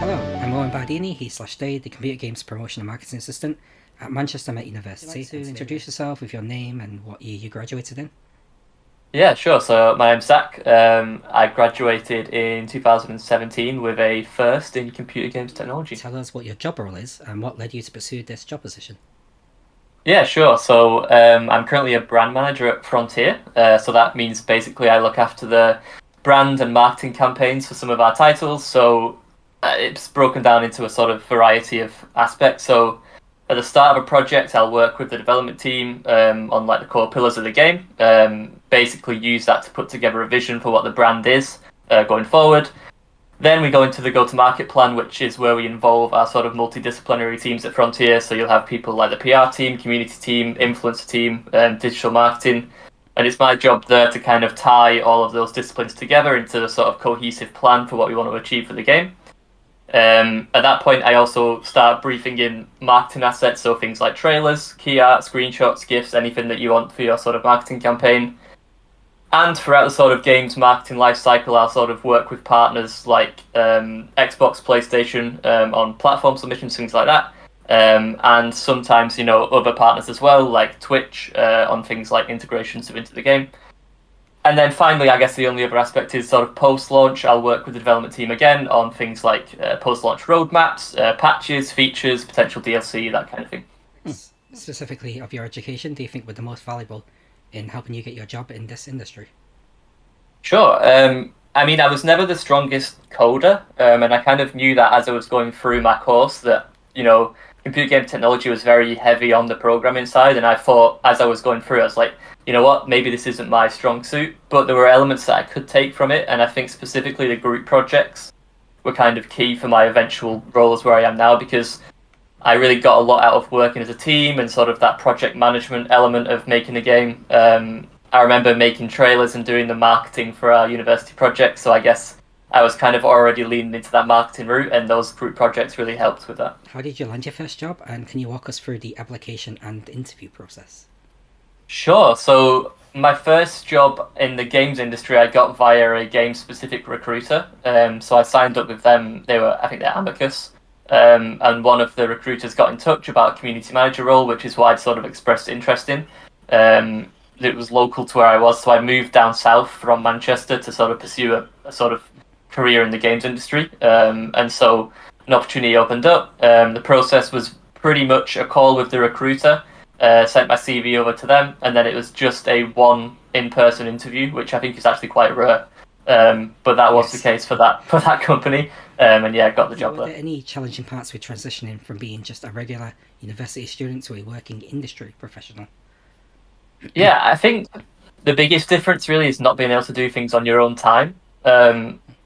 Hello, I'm Owen Bardini, he/they, the Computer Games Promotion and Marketing Assistant at Manchester Met University. Would you like to introduce yourself with your name and what year you graduated in? Yeah, sure. So my name's Zach. I graduated in 2017 with a first in computer games technology. Tell us what your job role is and what led you to pursue this job position. Yeah, sure. So I'm currently a brand manager at Frontier. So that means basically I look after the brand and marketing campaigns for some of our titles. So it's broken down into a sort of variety of aspects. So at the start of a project, I'll work with the development team on like the core pillars of the game. Basically, use that to put together a vision for what the brand is going forward. Then we go into the go-to-market plan, which is where we involve our sort of multidisciplinary teams at Frontier. So you'll have people like the PR team, community team, influencer team, digital marketing. And it's my job there to kind of tie all of those disciplines together into a sort of cohesive plan for what we want to achieve for the game. At that point, I also start briefing in marketing assets, so things like trailers, key art, screenshots, GIFs, anything that you want for your sort of marketing campaign. And throughout the sort of games marketing lifecycle, I'll sort of work with partners like Xbox, PlayStation on platform submissions, things like that. And sometimes, other partners as well, like Twitch on things like integrations into the game. And then finally, I guess the only other aspect is sort of post-launch. I'll work with the development team again on things like post-launch roadmaps, patches, features, potential DLC, that kind of thing. Specifically of your education, do you think were the most valuable in helping you get your job in this industry? Sure. I mean, I was never the strongest coder, and I kind of knew that as I was going through my course that, computer game technology was very heavy on the programming side, and I thought as I was going through, I was like, you know what, maybe this isn't my strong suit, but there were elements that I could take from it, and I think specifically the group projects were kind of key for my eventual roles where I am now, because I really got a lot out of working as a team and sort of that project management element of making a game. I remember making trailers and doing the marketing for our university project, so I guess I was kind of already leaning into that marketing route, and those group projects really helped with that. How did you land your first job, and can you walk us through the application and interview process? Sure. So my first job in the games industry, I got via a game-specific recruiter. So I signed up with them. I think they're Amicus. And one of the recruiters got in touch about a community manager role, which is why I'd sort of expressed interest in. It was local to where I was, so I moved down south from Manchester to sort of pursue a sort of career in the games industry. And so an opportunity opened up. The process was pretty much a call with the recruiter, sent my CV over to them, and then it was just a one in-person interview, which I think is actually quite rare. But that was the case for that company. And yeah, I got the job Were there. there any challenging parts with transitioning from being just a regular university student to a working industry professional? Yeah, I think the biggest difference really is not being able to do things on your own time.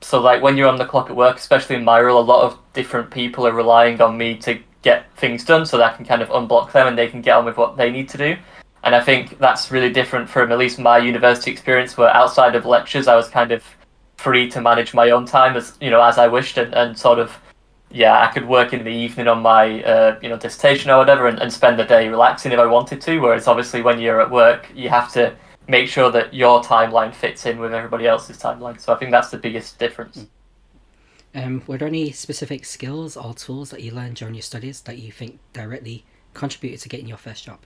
So like when you're on the clock at work, especially in my role, a lot of different people are relying on me to get things done so that I can kind of unblock them and they can get on with what they need to do. And I think that's really different from at least my university experience, where outside of lectures, I was kind of free to manage my own time as I wished, and sort of, yeah, I could work in the evening on my dissertation or whatever, and spend the day relaxing if I wanted to. Whereas obviously when you're at work, you have to make sure that your timeline fits in with everybody else's timeline. So I think that's the biggest difference. Were there any specific skills or tools that you learned during your studies that you think directly contributed to getting your first job?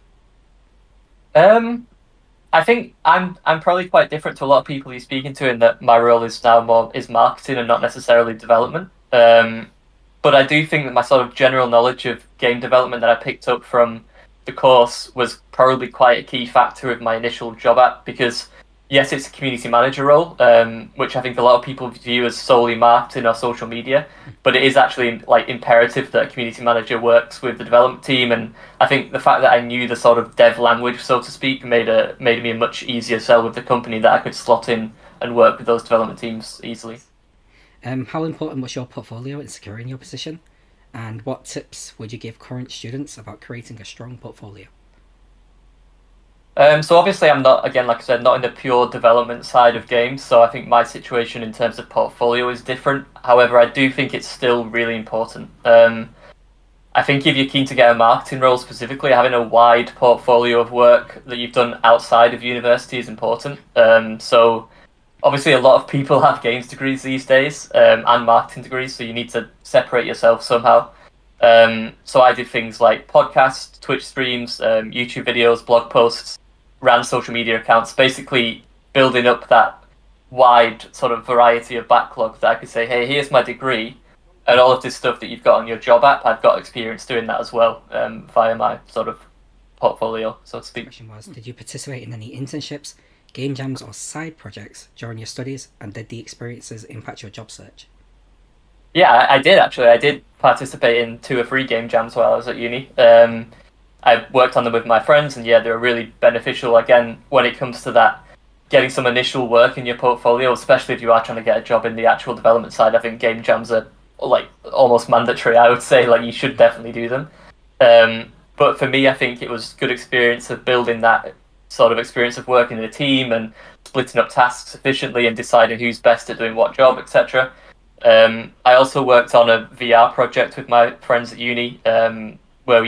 I think I'm probably quite different to a lot of people you're speaking to, in that my role is now more is marketing and not necessarily development. But I do think that my sort of general knowledge of game development that I picked up from the course was probably quite a key factor of my initial job app, because yes, it's a community manager role, which I think a lot of people view as solely marketing or social media, but it is actually like imperative that a community manager works with the development team. And I think the fact that I knew the sort of dev language, so to speak, made me a much easier sell with the company, that I could slot in and work with those development teams easily. How important was your portfolio in securing your position? And what tips would you give current students about creating a strong portfolio? So obviously I'm not, again, like I said, not in the pure development side of games, so I think my situation in terms of portfolio is different. However, I do think it's still really important. I think if you're keen to get a marketing role specifically, having a wide portfolio of work that you've done outside of university is important. So obviously a lot of people have games degrees these days, and marketing degrees, so you need to separate yourself somehow. So I did things like podcasts, Twitch streams, YouTube videos, blog posts, ran social media accounts, basically building up that wide sort of variety of backlog that I could say, hey, here's my degree, and all of this stuff that you've got on your job app, I've got experience doing that as well, via my sort of portfolio, so to speak. The question was, did you participate in any internships, game jams, or side projects during your studies, and did the experiences impact your job search? Yeah, I did actually. I did participate in 2 or 3 game jams while I was at uni. I worked on them with my friends, and yeah, they were really beneficial. Again, when it comes to that, getting some initial work in your portfolio, especially if you are trying to get a job in the actual development side, I think game jams are like almost mandatory. I would say like you should definitely do them. But for me, I think it was good experience of building that sort of experience of working in a team and splitting up tasks efficiently and deciding who's best at doing what job, etc. I also worked on a VR project with my friends at uni, where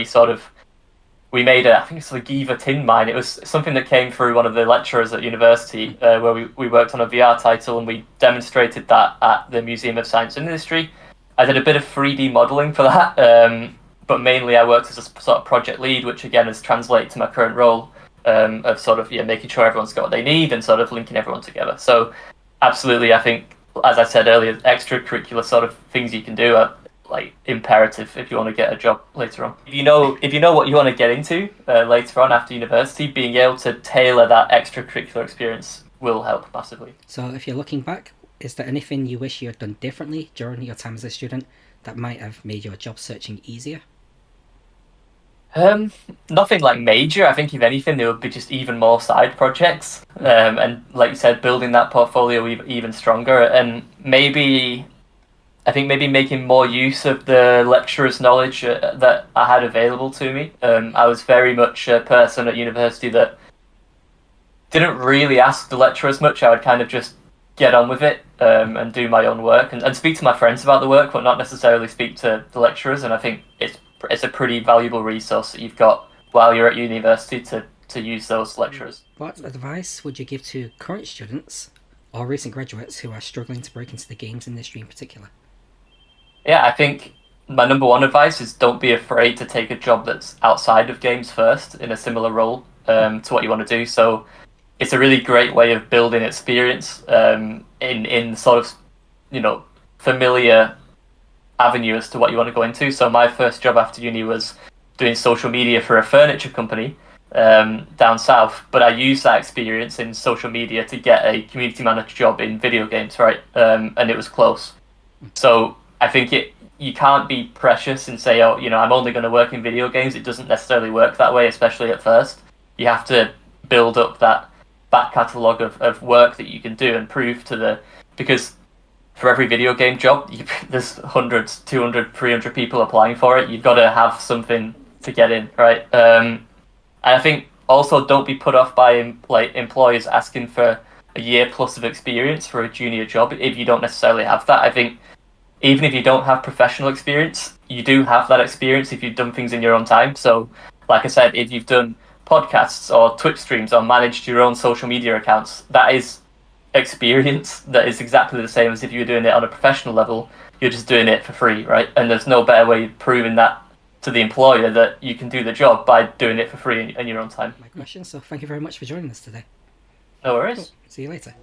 we made I think it's like Giva tin mine. It was something that came through one of the lecturers at university, where we worked on a VR title and we demonstrated that at the Museum of Science and Industry. I did a bit of 3D modelling for that, but mainly I worked as a sort of project lead, which again has translated to my current role, of sort of making sure everyone's got what they need and sort of linking everyone together. So absolutely, I think, as I said earlier, extracurricular sort of things you can do are like imperative if you want to get a job later on. If you know what you want to get into later on after university, being able to tailor that extracurricular experience will help massively. So if you're looking back, is there anything you wish you had done differently during your time as a student that might have made your job searching easier? Nothing like major. I think if anything, there would be just even more side projects, and like you said, building that portfolio even stronger, and maybe making more use of the lecturer's knowledge that I had available to me. I was very much a person at university that didn't really ask the lecturers much. I would kind of just get on with it, and do my own work and speak to my friends about the work, but not necessarily speak to the lecturers. And I think it's a pretty valuable resource that you've got while you're at university to use those lecturers. What advice would you give to current students or recent graduates who are struggling to break into the games industry in particular? Yeah, I think my number one advice is don't be afraid to take a job that's outside of games first in a similar role, to what you want to do. So it's a really great way of building experience, in sort of familiar avenue as to what you want to go into. So my first job after uni was doing social media for a furniture company, down south, but I used that experience in social media to get a community manager job in video games, right? And it was close. So I think you can't be precious and say, oh, I'm only going to work in video games. It doesn't necessarily work that way, especially at first. You have to build up that back catalogue of work that you can do and prove because for every video game job, there's hundreds, 200, 300 people applying for it. You've got to have something to get in, right? And I think also don't be put off by employers asking for a year plus of experience for a junior job if you don't necessarily have that. I think even if you don't have professional experience, you do have that experience if you've done things in your own time. So, like I said, if you've done podcasts or Twitch streams or managed your own social media accounts, that is experience that is exactly the same as if you were doing it on a professional level. You're just doing it for free, right? And there's no better way of proving that to the employer that you can do the job by doing it for free in your own time. My question, so thank you very much for joining us today. No worries. See you later.